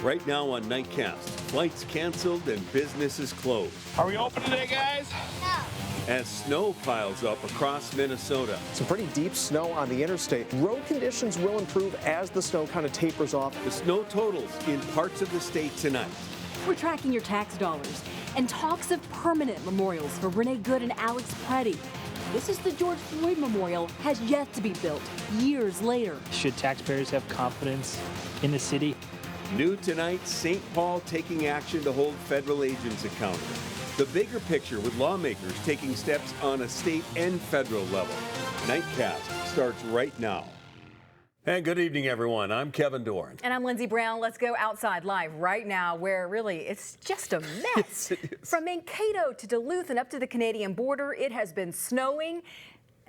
right now on Nightcast. Flights canceled and businesses closed. Are we open today, guys? No. As snow piles up across Minnesota. Some pretty deep snow on the interstate. Road conditions will improve as the snow kind of tapers off. The snow totals in parts of the state tonight. We're tracking your tax dollars and talks of permanent memorials for Renee Good and Alex Preddy. This is the George Floyd Memorial, has yet to be built years later. Should taxpayers have confidence in the city? New tonight, St. Paul taking action to hold federal agents accountable. The bigger picture with lawmakers taking steps on a state and federal level. Nightcast starts right now. And good evening, everyone. I'm Kevin Dorn. And I'm Lindsay Brown. Let's go outside live right now where really it's just a mess. From Mankato to Duluth and up to the Canadian border, it has been snowing.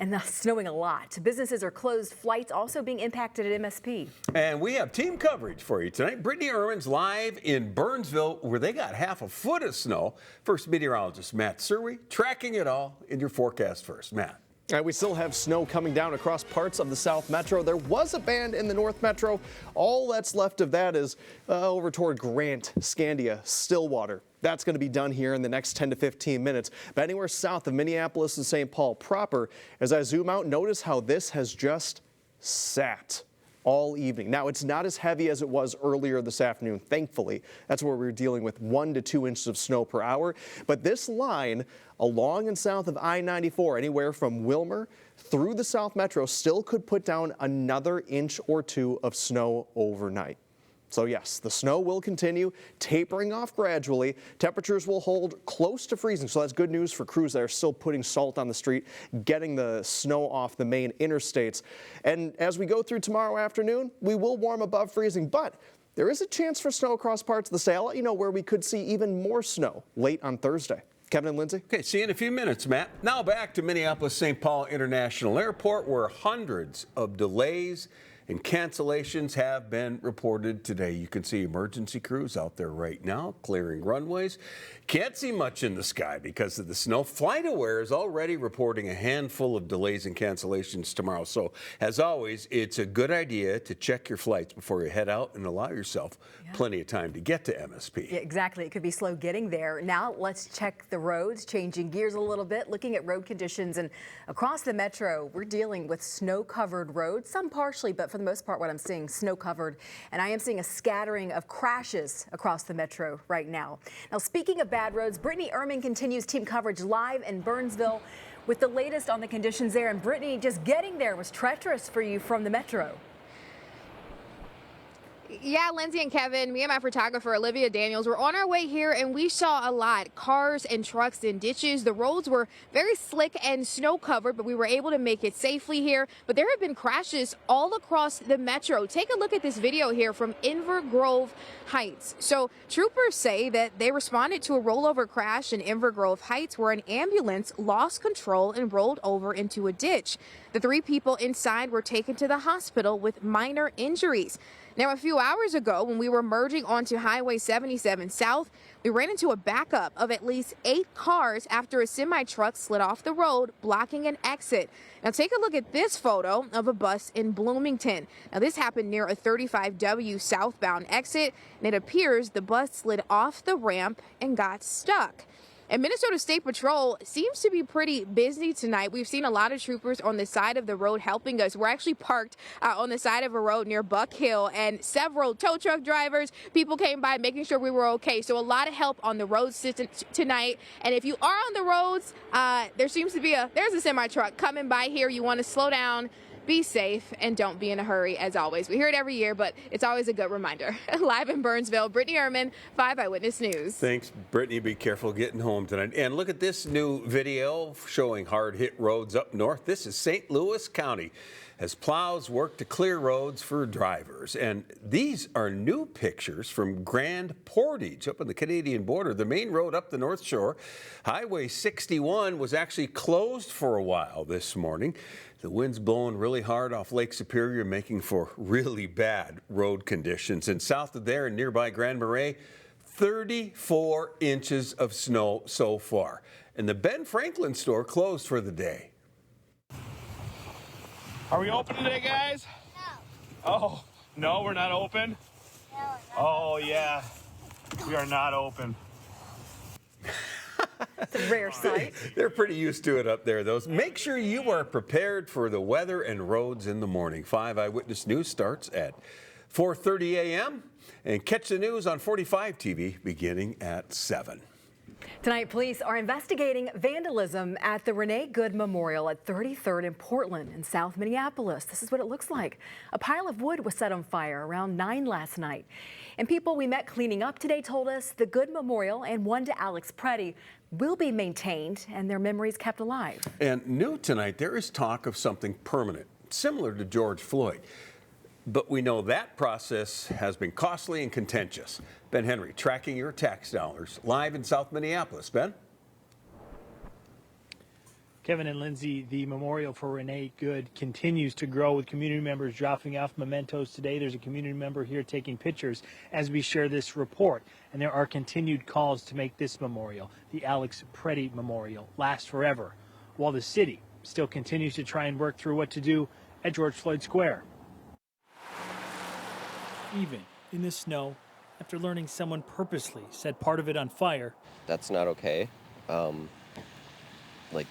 And that's snowing a lot. Businesses are closed, flights also being impacted at MSP. And we have team coverage for you tonight. Brittany Erman's live in Burnsville, where they got half a foot of snow. First meteorologist Matt Surrey tracking it all in your forecast first. Matt. We still have snow coming down across parts of the South Metro. There was a band in the North Metro. All that's left of that is over toward Grant, Scandia, Stillwater. That's going to be done here in the next 10 to 15 minutes. But anywhere south of Minneapolis and St. Paul proper, as I zoom out, notice how this has just sat all evening. Now, it's not as heavy as it was earlier this afternoon, thankfully. That's where we were dealing with 1 to 2 inches of snow per hour. But this line along and south of I-94, anywhere from Wilmer through the South Metro, still could put down another inch or two of snow overnight. So yes, the snow will continue tapering off gradually. Temperatures will hold close to freezing, so that's good news for crews that are still putting salt on the street, getting the snow off the main interstates. And as we go through tomorrow afternoon, we will warm above freezing, but there is a chance for snow across parts of the state. I'll let you know where we could see even more snow late on Thursday. Kevin and Lindsay. Okay, see you in a few minutes, Matt. Now back to Minneapolis-St. Paul International Airport, where hundreds of delays and cancellations have been reported today. You can see emergency crews out there right now clearing runways. Can't see much in the sky because of the snow. FlightAware is already reporting a handful of delays and cancellations tomorrow. So as always, it's a good idea to check your flights before you head out and allow yourself plenty of time to get to MSP. Yeah, exactly. It could be slow getting there. Now let's check the roads, changing gears a little bit, looking at road conditions. And across the metro, we're dealing with snow-covered roads, some partially, but for the most part, what I'm seeing, snow-covered. And I am seeing a scattering of crashes across the metro right now. Now, speaking of bad roads, Brittany Erman continues team coverage live in Burnsville with the latest on the conditions there. And Brittany, just getting there was treacherous for you from the metro. Yeah, Lindsay and Kevin, me and my photographer, Olivia Daniels, were on our way here and we saw a lot. Cars and trucks in ditches. The roads were very slick and snow covered, but we were able to make it safely here. But there have been crashes all across the metro. Take a look at this video here from Inver Grove Heights. So troopers say that they responded to a rollover crash in Inver Grove Heights where an ambulance lost control and rolled over into a ditch. The 3 people inside were taken to the hospital with minor injuries. Now, a few hours ago, when we were merging onto Highway 77 South, we ran into a backup of at least 8 cars after a semi-truck slid off the road, blocking an exit. Now, take a look at this photo of a bus in Bloomington. Now, this happened near a 35W southbound exit, and it appears the bus slid off the ramp and got stuck. And Minnesota State Patrol seems to be pretty busy tonight. We've seen a lot of troopers on the side of the road helping us. We're actually parked on the side of a road near Buck Hill, and several tow truck drivers, people came by making sure we were okay. So a lot of help on the roads tonight. And if you are on the roads, there seems to be there's a semi-truck coming by here. You want to slow down, be safe, and don't be in a hurry, as always. We hear it every year, but it's always a good reminder. Live in Burnsville, Brittany Erman, 5 Eyewitness News. Thanks, Brittany. Be careful getting home tonight. And look at this new video showing hard-hit roads up north. This is St. Louis County as plows work to clear roads for drivers. And these are new pictures from Grand Portage up on the Canadian border. The main road up the North Shore, Highway 61, was actually closed for a while this morning. The wind's blowing really hard off Lake Superior, making for really bad road conditions. And south of there in nearby Grand Marais, 34 inches of snow so far. And the Ben Franklin store closed for the day. Are we open today, guys? No. Oh, no, we're not open. Oh, yeah. We are not open. It's a rare sight. They're pretty used to it up there, though. Make sure you are prepared for the weather and roads in the morning. 5 Eyewitness News starts at 4:30 a.m. and catch the news on 45 TV beginning at 7. Tonight, police are investigating vandalism at the Renee Good Memorial at 33rd and Portland in South Minneapolis. This is what it looks like. A pile of wood was set on fire around 9 last night. And people we met cleaning up today told us the Good Memorial and one to Alex Preddy will be maintained and their memories kept alive. And new tonight, there is talk of something permanent, similar to George Floyd. But we know that process has been costly and contentious. Ben Henry, tracking your tax dollars, live in South Minneapolis. Ben? Kevin and Lindsay, the memorial for Renee Good continues to grow with community members dropping off mementos today. There's a community member here taking pictures as we share this report. And there are continued calls to make this memorial, the Alex Preddy Memorial, last forever, while the city still continues to try and work through what to do at George Floyd Square. Even in the snow, after learning someone purposely set part of it on fire. That's not okay.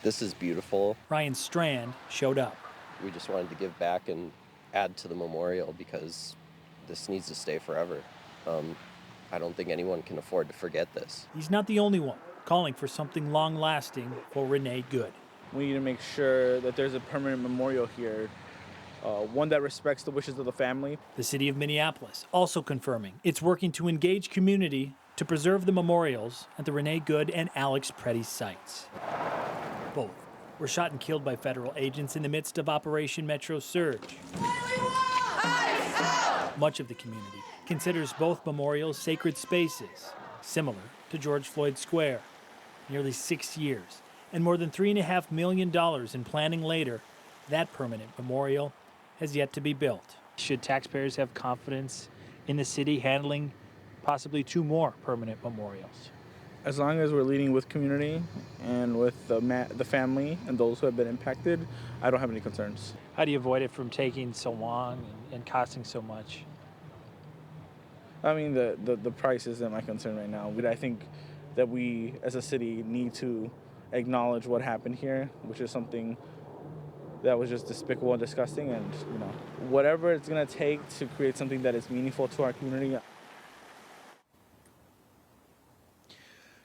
This is beautiful. Ryan Strand showed up. We just wanted to give back and add to the memorial because this needs to stay forever. I don't think anyone can afford to forget this. He's not the only one calling for something long-lasting for Renee Good. We need to make sure that there's a permanent memorial here, one that respects the wishes of the family. The city of Minneapolis also confirming it's working to engage community to preserve the memorials at the Renee Good and Alex Preddy sites. Both were shot and killed by federal agents in the midst of Operation Metro Surge. Much of the community considers both memorials sacred spaces, similar to George Floyd Square. Nearly 6 years and more than $3.5 million in planning later, that permanent memorial has yet to be built. Should taxpayers have confidence in the city handling possibly 2 more permanent memorials? As long as we're leading with community and with the family and those who have been impacted, I don't have any concerns. How do you avoid it from taking so long and costing so much? I mean, the price isn't my concern right now. But I think that we as a city need to acknowledge what happened here, which is something that was just despicable and disgusting, and whatever it's going to take to create something that is meaningful to our community.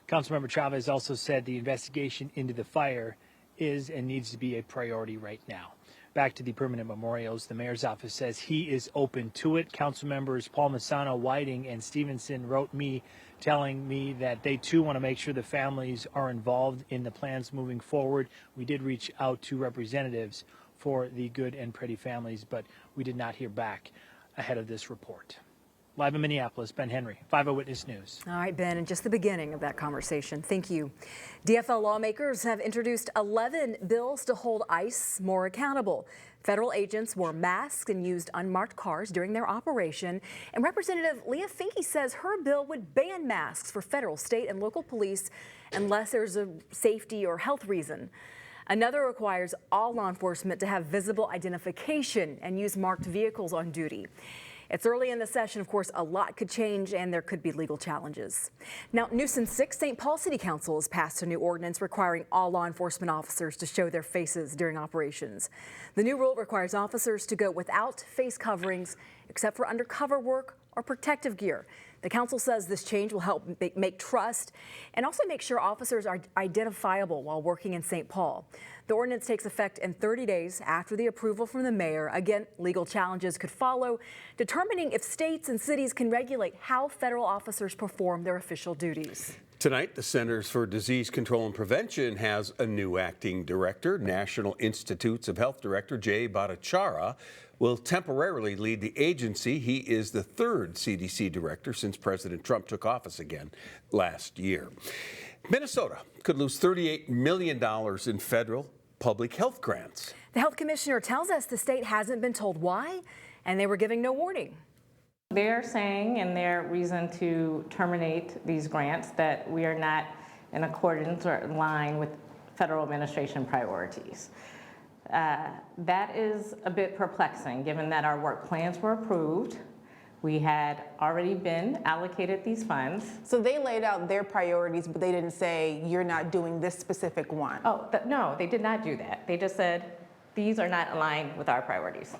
Councilmember Chavez also said the investigation into the fire is and needs to be a priority right now. Back to the permanent memorials, the mayor's office says he is open to it. Council members Paul Massano, Whiting, and Stevenson wrote me telling me that they too want to make sure the families are involved in the plans moving forward. We did reach out to representatives for the Good and Preddy families, but we did not hear back ahead of this report. Live in Minneapolis, Ben Henry, 5 Eyewitness News. All right, Ben, and just the beginning of that conversation. Thank you. DFL lawmakers have introduced 11 bills to hold ICE more accountable. Federal agents wore masks and used unmarked cars during their operation. And Representative Leah Finke says her bill would ban masks for federal, state, and local police unless there's a safety or health reason. Another requires all law enforcement to have visible identification and use marked vehicles on duty. It's early in the session, of course, a lot could change and there could be legal challenges. Now, new since 6, St. Paul City Council has passed a new ordinance requiring all law enforcement officers to show their faces during operations. The new rule requires officers to go without face coverings except for undercover work or protective gear. The council says this change will help make trust and also make sure officers are identifiable while working in St. Paul. The ordinance takes effect in 30 days after the approval from the mayor. Again, legal challenges could follow, determining if states and cities can regulate how federal officers perform their official duties. Tonight, the Centers for Disease Control and Prevention has a new acting director. National Institutes of Health Director Jay Bhattacharya will temporarily lead the agency. He is the 3rd CDC director since President Trump took office again last year. Minnesota could lose $38 million in federal public health grants. The health commissioner tells us the state hasn't been told why, and they were giving no warning. They're saying in their reason to terminate these grants that we are not in accordance or in line with federal administration priorities. That is a bit perplexing given that our work plans were approved. We had already been allocated these funds. So they laid out their priorities, but they didn't say you're not doing this specific one. Oh, no, they did not do that. They just said these are not aligned with our priorities.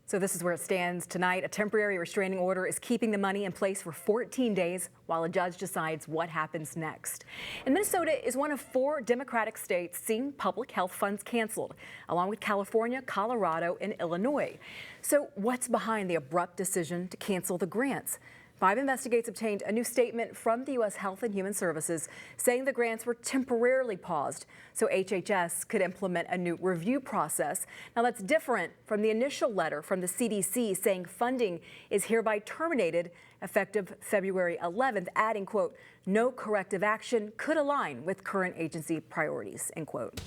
So this is where it stands tonight. A temporary restraining order is keeping the money in place for 14 days while a judge decides what happens next. And Minnesota is one of 4 Democratic states seeing public health funds canceled, along with California, Colorado, and Illinois. So what's behind the abrupt decision to cancel the grants? 5 Investigates obtained a new statement from the U.S. Health and Human Services saying the grants were temporarily paused so HHS could implement a new review process. Now, that's different from the initial letter from the CDC saying funding is hereby terminated effective February 11th, adding, quote, no corrective action could align with current agency priorities, end quote.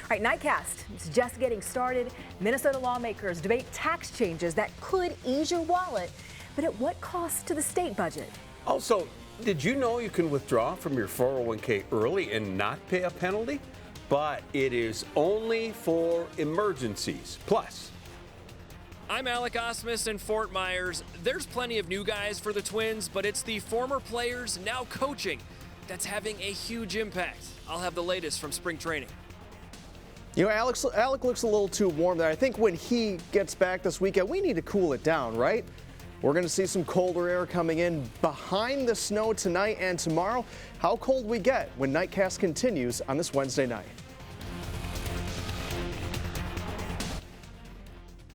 All right, Nightcast, it's just getting started. Minnesota lawmakers debate tax changes that could ease your wallet, but at what cost to the state budget? Also, did you know you can withdraw from your 401k early and not pay a penalty? But it is only for emergencies. Plus, I'm Alec Osmus in Fort Myers. There's plenty of new guys for the Twins, but it's the former players now coaching that's having a huge impact. I'll have the latest from spring training. You know, Alec looks a little too warm there. I think when he gets back this weekend, we need to cool it down, right? We're going to see some colder air coming in behind the snow tonight and tomorrow. How cold we get when Nightcast continues on this Wednesday night.